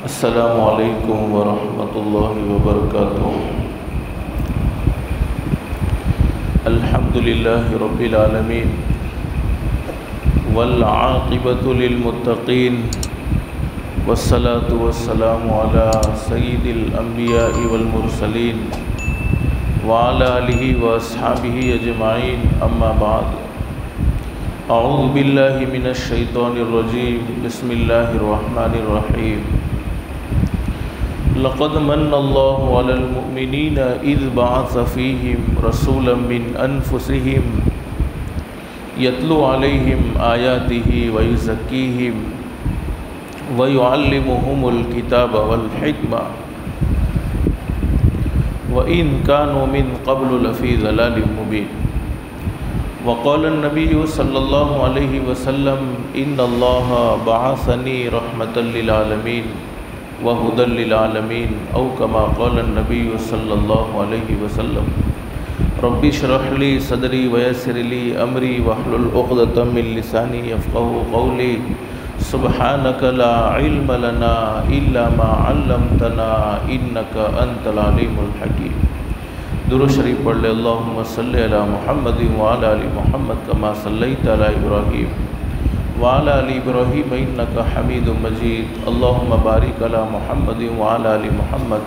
अस्सलामु अलैकुम वरहमतुल्लाहि वबरकातुहू। अल्हम्दुलिल्लाहि रब्बिल आलमीन वल आक़िबतु लिल मुत्तक़ीन वस्सलातु वस्सलामु अला सय्यिदिल अंबिया'i वल मुरसलीन व अला आलिहि व अस्हाबिहि अजमाइन, अम्मा बाद। अऊज़ु बिल्लाहि मिनश शैतानिर रजीम। बिस्मिल्लाहिर रहमानिर रहीम। लक़द मन्नल्लाहु अलल मुअमिनीना इज़ बअस फ़ीहिम रसूलन मिन अनफ़ुसिहिम यतलू अलैहिम आयातिहि व युज़क्कीहिम व युअल्लिमुहुमुल किताब वल हिक्मा व इन कानू मिन क़ब्लु लफ़ी ज़लालिम मुबीन। वक़ाल नबी सल्लल्लाहु अलैहि वसल्लम इन्नल्लाह बअसनी रहमतल लिल आलमीन व हुदल लिल आलमीन औ कमा क़ाल नबी सल्लल्लाहु अलैहि वसल्लम। रब्बि इश्रह ली सदरी व यस्सिर ली अमरी वहलुल उक़दतम मिन लिसानी यफ़क़हू क़ौली। सुब्हानक ला इल्म लना इल्ला मा अल्लमतना इन्नका अंतल अलीमुल हकीम। दुरूद शरीफ पढ़ ले। अल्लाहुम्मा सल्लि अला मुहम्मदिन व अला आलि मुहम्मद कमा सल्लैता अला इब्राहीम व अला आलि इब्राहीम इन्नका हमीदुम मजीद। अल्लाहुम्मा बारिक अला मुहम्मदिन व अला आलि मुहम्मद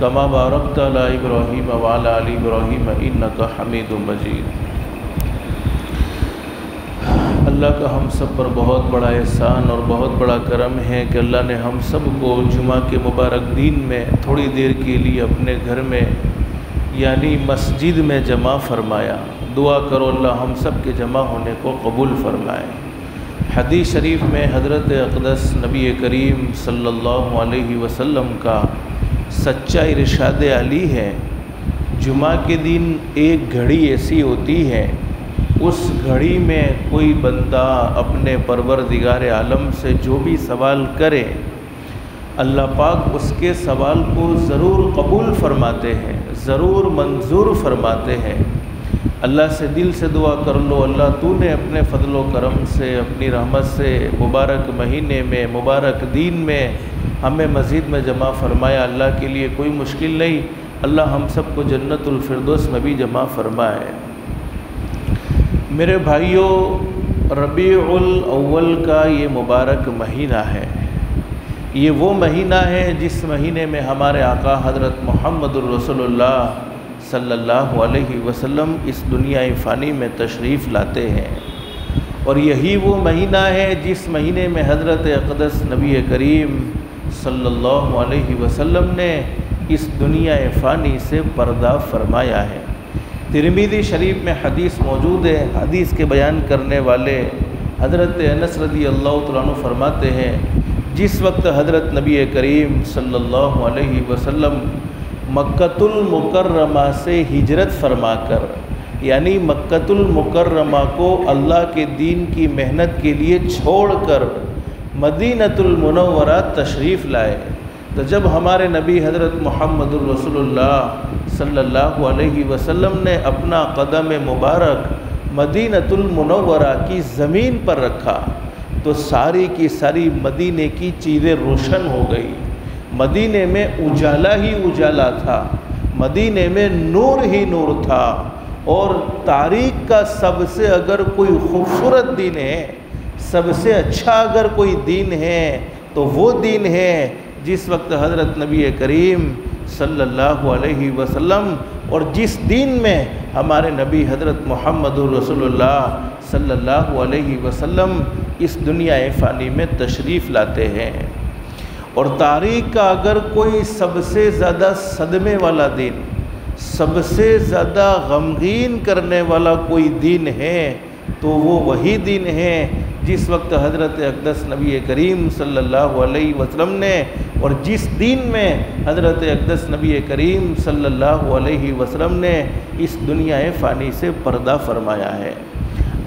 कमा बारकता अला इब्राहीम व अला आलि इब्राहीम इन्नका हमीदुम मजीद। अल्लाह का हम सब पर बहुत बड़ा एहसान और बहुत बड़ा करम है कि अल्लाह ने हम सब को जुमा के मुबारक दिन में थोड़ी देर के लिए अपने घर में यानी मस्जिद में जमा फ़रमाया। दुआ करो अल्लाह हम सब के जमा होने को कबूल फ़रमाए। हदीस शरीफ में हज़रत अक़दस नबी करीम सल्लल्लाहु अलैहि वसल्लम का सच्चा इरशाद अली है, जुमा के दिन एक घड़ी ऐसी होती है, उस घड़ी में कोई बंदा अपने परवरदिगार आलम से जो भी सवाल करे अल्लाह पाक उसके सवाल को ज़रूर कबूल फ़रमाते हैं, ज़रूर मंजूर फ़रमाते हैं। अल्लाह से दिल से दुआ कर लो, अल्लाह तूने अपने फ़ज़ल व करम से, अपनी रहमत से मुबारक महीने में, मुबारक दिन में हमें मस्जिद में जमा फ़रमाया। अल्लाह के लिए कोई मुश्किल नहीं, अल्लाह हम सब को जन्नतुल फ़िरदौस में भी जमा फ़रमाए। मेरे भाइयों, रबीउल अव्वल का ये मुबारक महीना है। ये वो महीना है जिस महीने में हमारे आका हज़रत मुहम्मदुर रसूलुल्लाह सल्लल्लाहु अलैहि वसल्लम इस दुनिया फ़ानी में तशरीफ़ लाते हैं। और यही वो महीना है जिस महीने में हज़रत अक़दस नबी करीम सल्लल्लाहु अलैहि वसल्लम ने इस दुनिया फ़ानी से पर्दा फरमाया है। तिरमिज़ी शरीफ में हदीस मौजूद है। हदीस के बयान करने वाले हज़रत अनस रज़ी अल्लाह तआला अन्हु फरमाते हैं, जिस वक्त हज़रत नबी करीम सल्लल्लाहु अलैहि वसल्लम मक्कतुल मुकर्रमा से हिजरत फरमाकर यानी मक्कतुल मुकर्रमा को अल्लाह के दीन की मेहनत के लिए छोड़कर मदीनतुल मुनव्वरा तशरीफ़ लाए, तो जब हमारे नबी हज़रत मुहम्मदुर रसूलुल्लाह सल्लल्लाहु अलैहि वसल्लम ने अपना कदम मुबारक मदीनतुल मुनव्वरा की ज़मीन पर रखा तो सारी की सारी मदीने की चीज़ें रोशन हो गई। मदीने में उजाला ही उजाला था, मदीने में नूर ही नूर था। और तारीख़ का सबसे अगर कोई खूबसूरत दिन है, सबसे अच्छा अगर कोई दिन है तो वो दिन है जिस वक्त हज़रत नबी करीम सल्लल्लाहु अलैहि वसल्लम और जिस दिन में हमारे नबी हज़रत मुहम्मदुर रसूलुल्लाह सल्लल्लाहु अलैहि वसल्लम इस दुनिया फ़ानी में तशरीफ़ लाते हैं। और तारीख़ का अगर कोई सबसे ज़्यादा सदमे वाला दिन, सबसे ज़्यादा गमगीन करने वाला कोई दिन है तो वो वही दिन है जिस वक्त हज़रत अक़दस नबी करीम सल्लल्लाहु अलैहि वसल्लम ने और जिस दिन में हज़रत अक़दस नबी करीम सल्लल्लाहु अलैहि वसल्लम ने इस दुनिया फ़ानी से पर्दा फरमाया है।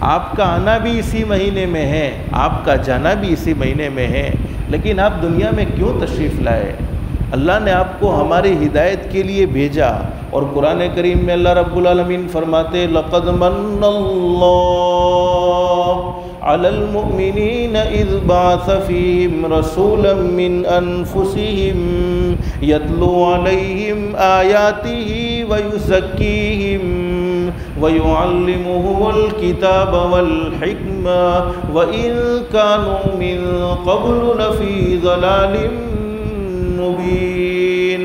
आपका आना भी इसी महीने में है, आपका जाना भी इसी महीने में है, लेकिन आप दुनिया में क्यों तशरीफ़ लाए? अल्लाह ने आपको हमारी हिदायत के लिए भेजा। और कुरान करीम में अल्लाह रब्बुल आलमीन फरमाते, लक़द मन्नल्लाहु अलल मुमिनीन इज़ बअस फ़ीहिम रसूलन मिन अनफुसिहिम यतलू अलैहिम आयातिही व युज़क्कीहिम व युअल्लिमुहुमुल किताब वल हिक्मा व इन कानू मिन क़ब्लु लफ़ी ज़लालिम मुबीन।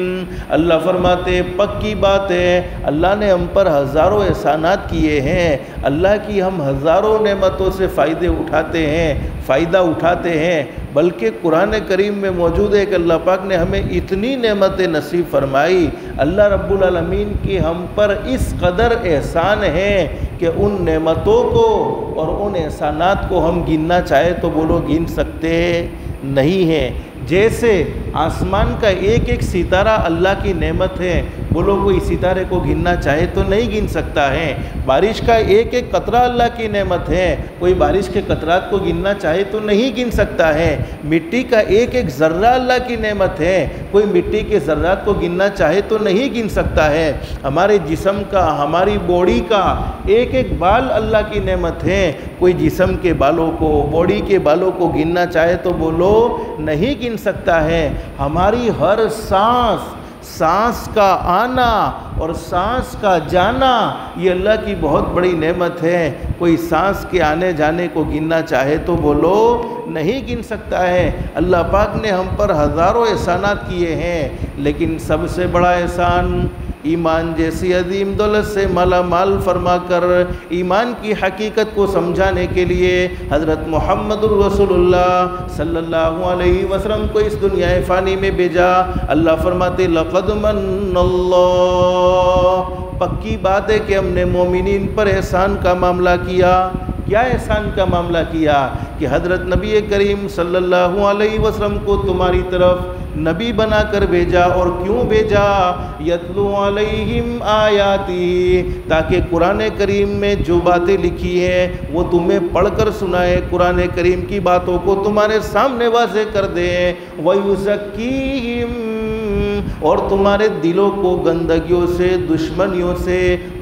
अल्लाह फरमाते पक्की बात है, अल्लाह ने हम पर हज़ारों एहसानात किए हैं, अल्लाह की हम हज़ारों नेमतों से फ़ायदा उठाते हैं। बल्कि कुरान करीम में मौजूद है कि अल्लाह पाक ने हमें इतनी नेमतें नसीब फरमाई, अल्लाह रब्बुल आलमीन की हम पर इस कदर एहसान है कि उन नेमतों को और उन एहसानात को हम गिनना चाहे तो बोलो गिन सकते नहीं हैं। जैसे आसमान का एक एक सितारा अल्लाह की नेमत है, बोलो कोई सितारे को गिनना चाहे तो नहीं गिन सकता है। बारिश का एक एक कतरा अल्लाह की नेमत है, कोई बारिश के कतरात को गिनना चाहे तो नहीं गिन सकता है। मिट्टी का एक एक ज़र्रा अल्लाह की नेमत है, कोई मिट्टी के ज़र्रात को गिनना चाहे तो नहीं गिन सकता है। हमारे जिस्म का, हमारी बॉडी का एक एक बाल अल्लाह की नेमत है, कोई जिस्म के बालों को, बॉडी के बालों को गिनना चाहे तो बोलो नहीं गिन सकता है। हमारी हर सांस का आना और सांस का जाना ये अल्लाह की बहुत बड़ी नेमत है, कोई सांस के आने जाने को गिनना चाहे तो बोलो नहीं गिन सकता है। अल्लाह पाक ने हम पर हज़ारों एहसानात किए हैं, लेकिन सबसे बड़ा एहसान ईमान जैसी अजीम दौलत से माला माल फरमाकर ईमान की हकीकत को समझाने के लिए हज़रत मुहम्मदुर रसूलुल्लाह सल्लल्लाहु अलैहि वसल्लम को इस दुनिया फ़ानी में भेजा। अल्लाह फरमाते लक़द मन्नल्लाह, पक्की बात है कि हमने मोमिनीन पर एहसान का मामला किया। क्या एहसान का मामला किया कि हज़रत नबी करीम सल्लल्लाहु अलैहि वसल्लम को तुम्हारी तरफ नबी बनाकर भेजा। और क्यों भेजा? यतलू अलैहिम आयाती, ताकि कुरान करीम में जो बातें लिखी हैं वो तुम्हें पढ़कर सुनाए, कुरान करीम की बातों को तुम्हारे सामने वाज़े कर दे। वयुज़क्कीहिम, और तुम्हारे दिलों को गंदगियों से, दुश्मनियों से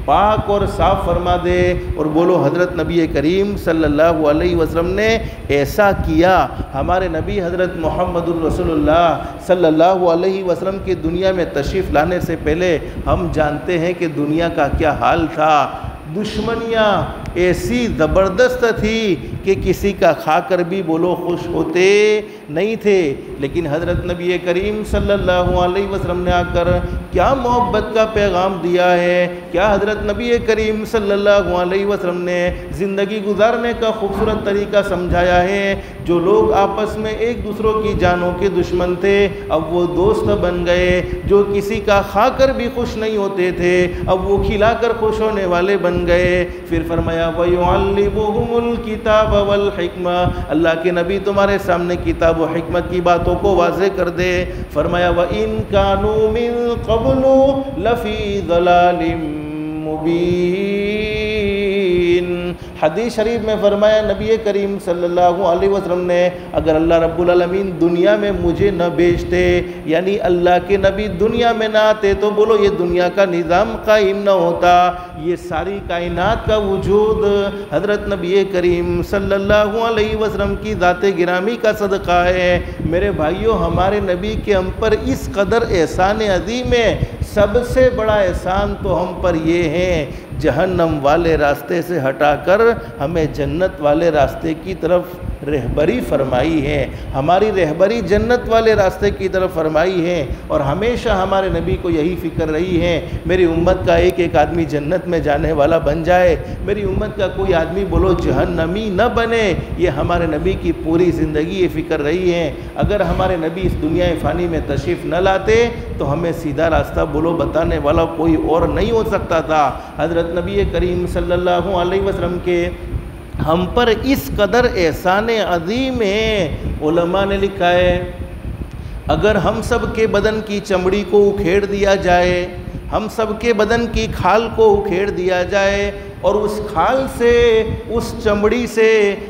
पाक और साफ़ फरमा दे। और बोलो हज़रत नबी करीम सल्लल्लाहु अलैहि वसल्लम ने ऐसा किया। हमारे नबी हज़रत मुहम्मदुर रसूलुल्लाह सल्लल्लाहु अलैहि वसल्लम की दुनिया में तशरीफ़ लाने से पहले हम जानते हैं कि दुनिया का क्या हाल था। दुश्मनियाँ ऐसी ज़बरदस्त थी कि किसी का खाकर भी बोलो खुश होते नहीं थे। लेकिन हज़रत नबी करीम सल्लल्लाहु अलैहि वसल्लम ने आकर क्या मोहब्बत का पैगाम दिया है, क्या हज़रत नबी करीम सल्लल्लाहु अलैहि वसल्लम ने ज़िंदगी गुजारने का खूबसूरत तरीका समझाया है। जो लोग आपस में एक दूसरों की जानों के दुश्मन थे अब वो दोस्त बन गए, जो किसी का खाकर भी खुश नहीं होते थे अब वो खिलाकर खुश होने वाले बन गए। फिर फरमाया वयुअल्लिमुहुमुल किताब वल हिक्मा, अल्लाह के नबी तुम्हारे सामने किताब व हिकमत की बातों को वाज़े कर दे। फरमाया व इन कानू मिन क़ब्लु लफ़ी ज़लालिम मुबीन। हदीस शरीफ में फरमाया नबी करीम सल्लल्लाहु अलैहि वसल्लम ने, अगर अल्लाह रब्बुल आलमीन दुनिया में मुझे न भेजते, यानी अल्लाह के नबी दुनिया में ना आते, तो बोलो ये दुनिया का निज़ाम कायम न होता, ये सारी कायनात का वजूद हज़रत नबी करीम सल्लल्लाहु अलैहि वसल्लम की ज़ात गिरामी का सदका है। मेरे भाइयों, हमारे नबी के हम पर इस कदर एहसान अज़ीम है। सबसे बड़ा एहसान तो हम पर ये है, जहन्नम वाले रास्ते से हटाकर हमें जन्नत वाले रास्ते की तरफ रहबरी फरमाई है। हमारी रहबरी जन्नत वाले रास्ते की तरफ फरमाई है और हमेशा हमारे नबी को यही फ़िक्र रही है, मेरी उम्मत का एक एक आदमी जन्नत में जाने वाला बन जाए, मेरी उम्मत का कोई आदमी बोलो जहन्नमी न बने। ये हमारे नबी की पूरी ज़िंदगी ये फ़िक्र रही है। अगर हमारे नबी इस दुनिया फ़ानी में तशरीफ़ न लाते तो हमें सीधा रास्ता बोलो बताने वाला कोई और नहीं हो सकता था। हज़रत नबी करीम सल्लल्लाहु अलैहि वसल्लम के हम पर इस कदर एहसान अज़ीम है। उलमा ने लिखा है, अगर हम सब के बदन की चमड़ी को उखेड़ दिया जाए, हम सब के बदन की खाल को उखेड़ दिया जाए और उस खाल से, उस चमड़ी से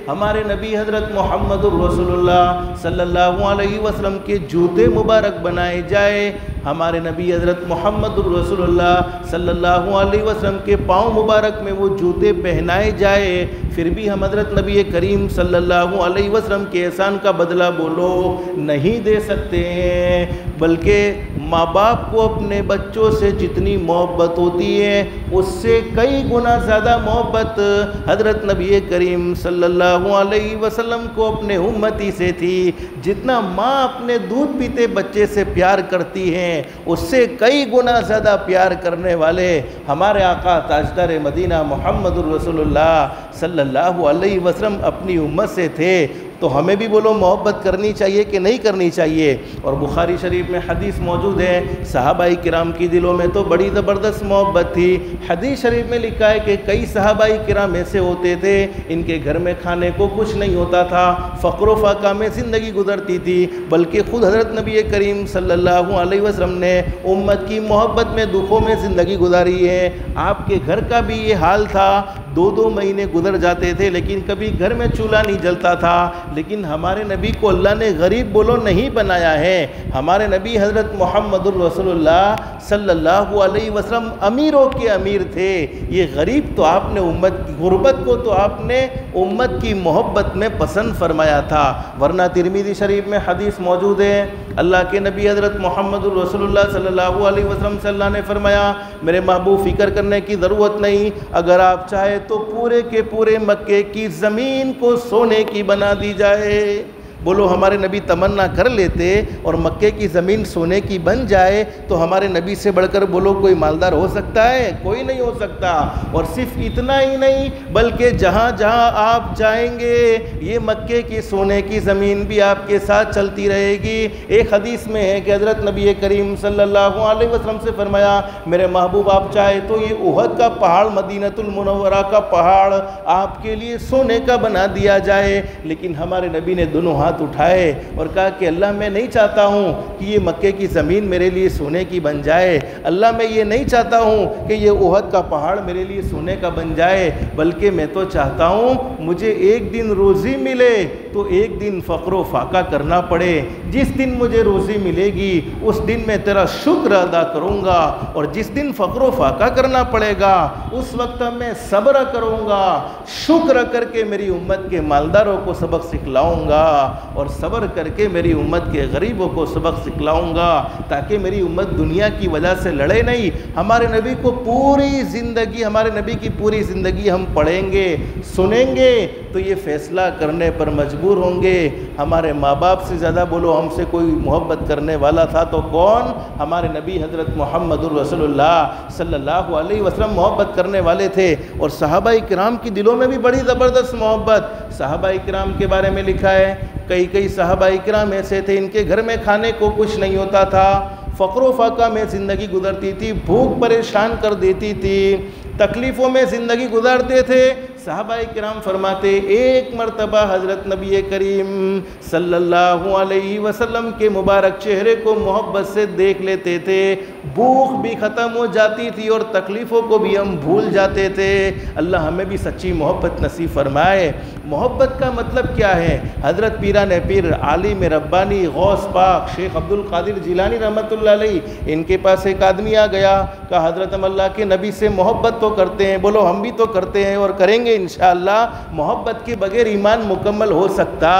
हमारे नबी हज़रत मोहम्मदुर रसूलुल्लाह सल्लल्लाहु अलैहि वसल्लम के जूते मुबारक बनाए जाए, हमारे नबी हज़रत मोहम्मदुर रसूलुल्लाह सल्लल्लाहु अलैहि वसल्लम के पाँव मुबारक में वो जूते पहनाए जाए, फिर भी हम हज़रत नबी करीम सल्लल्लाहु अलैहि वसल्लम के एहसान का बदला बोलो नहीं दे सकते हैं। बल्कि माँ बाप को अपने बच्चों से जितनी मोहब्बत होती है उससे कई गुना ज़्यादा मोहब्बत हज़रत नबी करीम सल्लल्लाहु अलैहि वसल्लम को अपने उम्मती से थी। जितना माँ अपने दूध पीते बच्चे से प्यार करती हैं उससे कई गुना ज़्यादा प्यार करने वाले हमारे आका ताजदार मदीना मुहम्मदुर रसूलुल्लाह सल्लल्लाहु अलैहि वसल्लम अपनी उम्मत से थे। तो हमें भी बोलो मोहब्बत करनी चाहिए कि नहीं करनी चाहिए। और बुखारी शरीफ में हदीस मौजूद है, सहाबाई किराम की दिलों में तो बड़ी ज़बरदस्त मोहब्बत थी। हदीस शरीफ में लिखा है कि कई सहाबाई किराम ऐसे होते थे इनके घर में खाने को कुछ नहीं होता था, फ़क्र फाका में ज़िंदगी गुजरती थी, बल्कि ख़ुद हज़रत नबी करीम सल्लल्लाहु अलैहि वसल्लम ने उम्मत की मोहब्बत में दुखों में ज़िंदगी गुजारी है। आपके घर का भी ये हाल था, 2-2 महीने गुजर जाते थे लेकिन कभी घर में चूल्हा नहीं जलता था। लेकिन हमारे नबी को अल्लाह ने गरीब बोलो नहीं बनाया है। हमारे नबी हज़रत मोहम्मदुर रसूलुल्लाह सल्लल्लाहु अलैहि वसल्लम अमीरों के अमीर थे। ये गरीब तो आपने उम्मत की गुर्बत को तो आपने उम्मत की मोहब्बत में पसंद फरमाया था। वरना तिरमिज़ी शरीफ में हदीस मौजूद है, अल्लाह के नबी हज़रत मोहम्मदुर रसूलुल्लाह सल्लल्लाहु अलैहि वसल्लम से अल्लाह ने फरमाया, मेरे महबूब फ़िक्र करने की ज़रूरत नहीं, अगर आप चाहे तो पूरे के पूरे मक्के की ज़मीन को सोने की बना दी जाए। बोलो हमारे नबी तमन्ना कर लेते और मक्के की ज़मीन सोने की बन जाए तो हमारे नबी से बढ़कर बोलो कोई मालदार हो सकता है? कोई नहीं हो सकता। और सिर्फ इतना ही नहीं बल्कि जहाँ जहाँ आप जाएंगे ये मक्के की सोने की ज़मीन भी आपके साथ चलती रहेगी। एक हदीस में है कि हज़रत नबी करीम सल्लल्लाहु अलैहि वसल्लम से फरमाया, मेरे महबूब आप चाहे तो ये उहद का पहाड़, मदीनतुल मुनव्वरा का पहाड़ आपके लिए सोने का बना दिया जाए। लेकिन हमारे नबी ने दोनों हाथ उठाए और कहा कि अल्लाह मैं नहीं चाहता हूँ कि ये मक्के की ज़मीन मेरे लिए सोने की बन जाए, अल्लाह मैं ये नहीं चाहता हूँ कि ये उहद का पहाड़ मेरे लिए सोने का बन जाए, बल्कि मैं तो चाहता हूँ मुझे एक दिन रोज़ी मिले तो एक दिन फ़क्र फाका करना पड़े। जिस दिन मुझे रोज़ी मिलेगी उस दिन मैं तेरा शुक्र अदा करूँगा, और जिस दिन फ़क्र फाका करना पड़ेगा उस वक्त मैं सब्र करूँगा, शुक्र करके मेरी उम्मत के मालदारों को सबक सिखलाऊँगा और सब्र करके मेरी उम्मत के गरीबों को सबक सिखलाऊँगा, ताकि मेरी उम्मत दुनिया की वजह से लड़े नहीं। हमारे नबी को पूरी ज़िंदगी, हमारे नबी की पूरी ज़िंदगी हम पढ़ेंगे सुनेंगे तो ये फ़ैसला करने पर मजबूर होंगे। हमारे माँ बाप से ज़्यादा बोलो हमसे कोई मोहब्बत करने वाला था तो कौन? हमारे नबी हज़रत मोहम्मदुर रसूलुल्लाह सल्लल्लाहु अलैहि वसल्लम मोहब्बत करने वाले थे। और सहाबाई किराम की दिलों में भी बड़ी ज़बरदस्त मोहब्बत। सहाबाई किराम के बारे में लिखा है, कई सहाबाई किराम ऐसे थे इनके घर में खाने को कुछ नहीं होता था, फ़क्र फाका में ज़िंदगी गुजरती थी, भूख परेशान कर देती थी, तकलीफ़ों में ज़िंदगी गुजारते थे। सहाबाए किराम फरमाते, एक मरतबा हज़रत नबी करीम सल्लल्लाहु अलैहि वसल्लम के मुबारक चेहरे को मोहब्बत से देख लेते थे, भूख भी ख़त्म हो जाती थी और तकलीफ़ों को भी हम भूल जाते थे। अल्लाह हमें भी सच्ची मोहब्बत नसीब फरमाए। मोहब्बत का मतलब क्या है? हज़रत पीरान पीर आलिम रब्बानी गौस पाक शेख अब्दुल कादिर जिलानी रहमतुल्लाह अलैहि, इनके पास एक आदमी आ गया, कहा हज़रत हम अल्लाह के नबी से मोहब्बत तो करते हैं। बोलो हम भी तो करते हैं और करेंगे इंशाअल्लाह। मोहब्बत के बगैर ईमान मुकम्मल हो सकता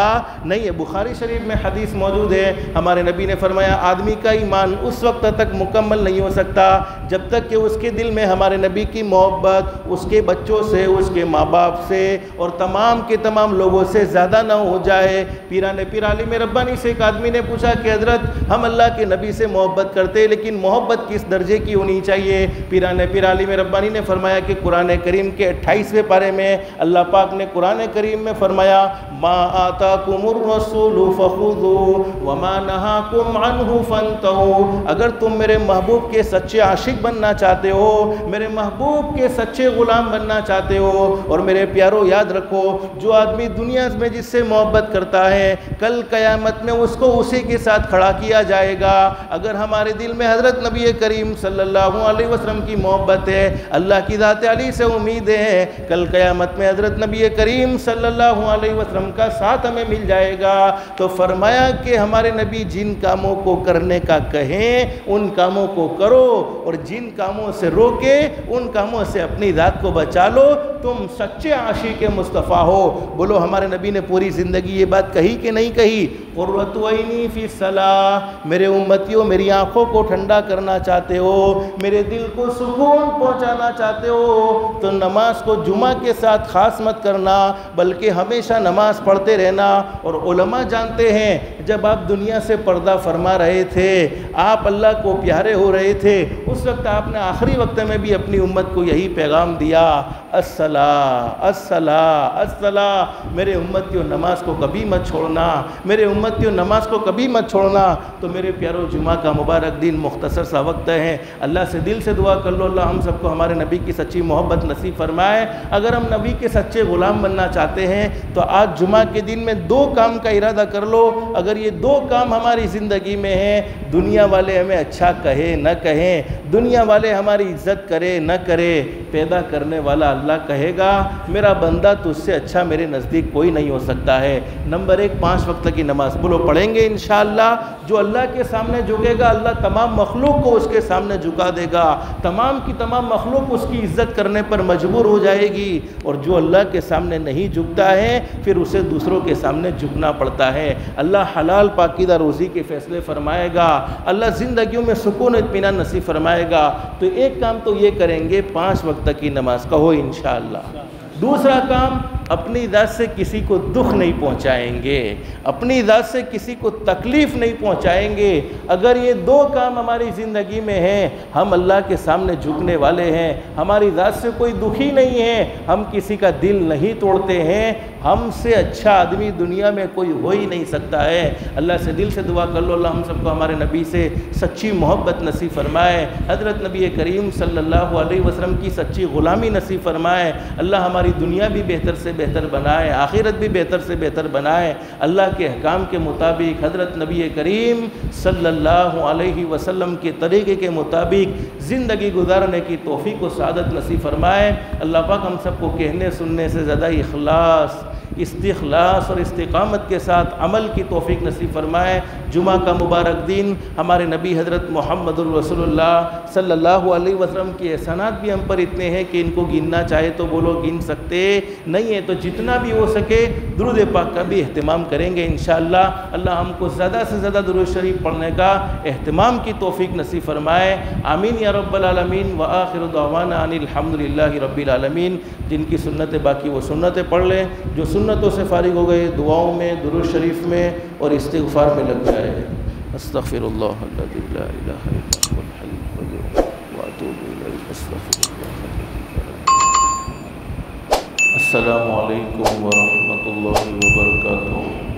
नहीं है। बुखारी शरीफ में हदीस मौजूद है, हमारे नबी ने फरमाया आदमी का ईमान उस वक्त तक मुकम्मल नहीं हो सकता जब तक कि उसके दिल में हमारे नबी की मोहब्बत उसके बच्चों से, उसके माँ बाप से और तमाम के तमाम लोगों से ज़्यादा ना हो जाए। पीरान पीर आलिम रब्बानी से एक आदमी ने पूछा कि हज़रत हम अल्लाह के नबी से मोहब्बत करते हैं लेकिन मोहब्बत किस दर्जे की होनी चाहिए? पीरान पीर आलिम रब्बानी ने फरमाया कि कुरान करीम के 28वें पारे में अल्लाह पाक ने कुरान करीम में फरमाया, मा आताकुमुर रसूलु फखुदू व मा नहाकुम अन्हु फंतहू। अगर तुम मेरे महबूब के सच्चे आशिक बनना चाहते हो, मेरे महबूब के सच्चे ग़ुलाम बनना चाहते हो, और मेरे प्यारो याद रखो जो आदमी दुनिया में जिससे मोहब्बत करता है कल क़यामत में उसको उसी के साथ खड़ा किया जाएगा। अगर हमारे दिल में हज़रत नबी करीम सल्लल्लाहु अलैहि वसल्लम की मोहब्बत है, अल्लाह की ज़ात अली से उम्मीद है कल क़यामत में हज़रत नबी करीम सल्लल्लाहु अलैहि वसल्लम का साथ हमें मिल जाएगा। तो फरमाया कि हमारे नबी जिन कामों को करने का कहें उन कामों को करो, और जिन कामों से रोके उन कामों से अपनी ज़ात को बचा लो, तुम सच्चे आशिक मुस्तफ़ा हो। बोलो हमारे नबी ने पूरी ज़िंदगी ये बात कही कि नहीं कही? क़ुर्रतु ऐनी फ़ी सलाह, मेरे उम्मतियों मेरी आँखों को ठंडा करना चाहते हो, मेरे दिल को सुकून पहुँचाना चाहते हो तो नमाज को जुमा के साथ ख़ास मत करना, बल्कि हमेशा नमाज पढ़ते रहना। और उलमा जानते हैं जब आप दुनिया से पर्दा फरमा रहे थे, आप अल्लाह को प्यारे हो रहे थे, उस वक्त आपने आखिरी वक्त में भी अपनी उम्मत को यही पैगाम दिया, अस्सला अस्सला अस्सला, मेरे उम्मतियों नमाज को कभी मत छोड़ना, मेरे उम्मतियों नमाज को कभी मत छोड़ना। तो मेरे प्यारों जुमा का मुबारक दिन मुख्तसर सा वक्त है, अल्लाह से दिल से दुआ कर लो अल्लाह हम सबको हमारे नबी की सच्ची मोहब्बत नसीब फरमाए। अगर हम नबी के सच्चे ग़ुलाम बनना चाहते हैं तो आज जुमा के दिन में 2 काम का इरादा कर लो। अगर ये 2 काम हमारी ज़िंदगी में हैं, दुनिया वाले हमें अच्छा कहे न कहें, दुनिया वाले हमारी इज्जत करे न करे, पैदा करने वाला अल्लाह कहेगा मेरा बंदा तुझसे अच्छा मेरे नज़दीक कोई नहीं हो सकता है। नंबर 1 5 वक्त की नमाज़ बोलो पढ़ेंगे इंशाअल्लाह। जो अल्लाह के सामने झुकेगा अल्लाह तमाम मखलूक को उसके सामने झुका देगा, तमाम की तमाम मखलूक उसकी इज्जत करने पर मजबूर हो जाएगी। और जो अल्लाह के सामने नहीं झुकता है फिर उसे दूसरों के सामने झुकना पड़ता है। अल्लाह हलाल पाकीदा रोज़ी के फ़ैसले फरमाएगा, अल्लाह ज़िंदगियों में सुकून इत्मीनान नसीब फरमाएगा। तो एक काम तो ये करेंगे 5 वक्त की नमाज कहो इंशाअल्लाह। दूसरा काम, अपनी ज़ात से किसी को दुख नहीं पहुंचाएंगे, अपनी ज़ात से किसी को तकलीफ़ नहीं पहुंचाएंगे। अगर ये 2 काम हमारी ज़िंदगी में हैं, हम अल्लाह के सामने झुकने वाले हैं, हमारी ज़ात से कोई दुखी नहीं है, हम किसी का दिल नहीं तोड़ते हैं, हमसे अच्छा आदमी दुनिया में कोई हो ही नहीं सकता है। अल्लाह से दिल से दुआ कर लो अल्लाह हम सबको हमारे नबी से सच्ची मोहब्बत नसीब फरमाए, हज़रत नबी करीम सल्लल्लाहु अलैहि वसल्लम की सच्ची ग़ुलामी नसीब फरमाए। अल्लाह हमारी दुनिया भी बेहतर से बेहतर बनाए, आखिरत भी बेहतर से बेहतर बनाए। अल्लाह के अहकाम के मुताबिक हज़रत नबी करीम सल्लल्लाहु अलैहि वसल्लम के तरीक़े के मुताबिक ज़िंदगी गुजारने की तौफ़ीक़ व सआदत नसीब फरमाए। अल्लाह पाक हम सबको कहने सुनने से ज़्यादा इखलास, इस्तिखलास और इस्तिकामत के साथ अमल की तौफ़ीक़ नसीब फरमाए। जुमा का मुबारक दिन हमारे नबी हज़रत मुहम्मदुर रसूलुल्लाह सल्लल्लाहु अलैहि वसल्लम के एहसानात भी हम पर इतने हैं कि इनको गिनना चाहे तो बोलो गिन सकते नहीं है। तो जितना भी हो सके दुरूद पाक का भी एहतमाम करेंगे इंशाअल्लाह। अल्लाह हमको ज़्यादा से ज़्यादा दुरूद शरीफ पढ़ने का एहतमाम की तौफ़ीक़ नसीब फरमाए। आमीन या रब्बल आलमीन। व आखिरु दअवाना अनिल हम्दुलिल्लाहि रब्बिल आलमीन। जिनकी सुन्नतें बाकी वो सुन्नतें पढ़ लें, जो सुन्नतों से फारिग हो गए दुआओं में, दुरूद शरीफ में और इस्तिग़फ़ार में लग जाए। अस्तग़फ़िरुल्लाह अल्लज़ी ला इलाहा इल्ला हुवल हय्युल क़य्यूम व अतूबु इलैहि। अस्सलामु अलैकुम व रहमतुल्लाहि व बरकातुहू।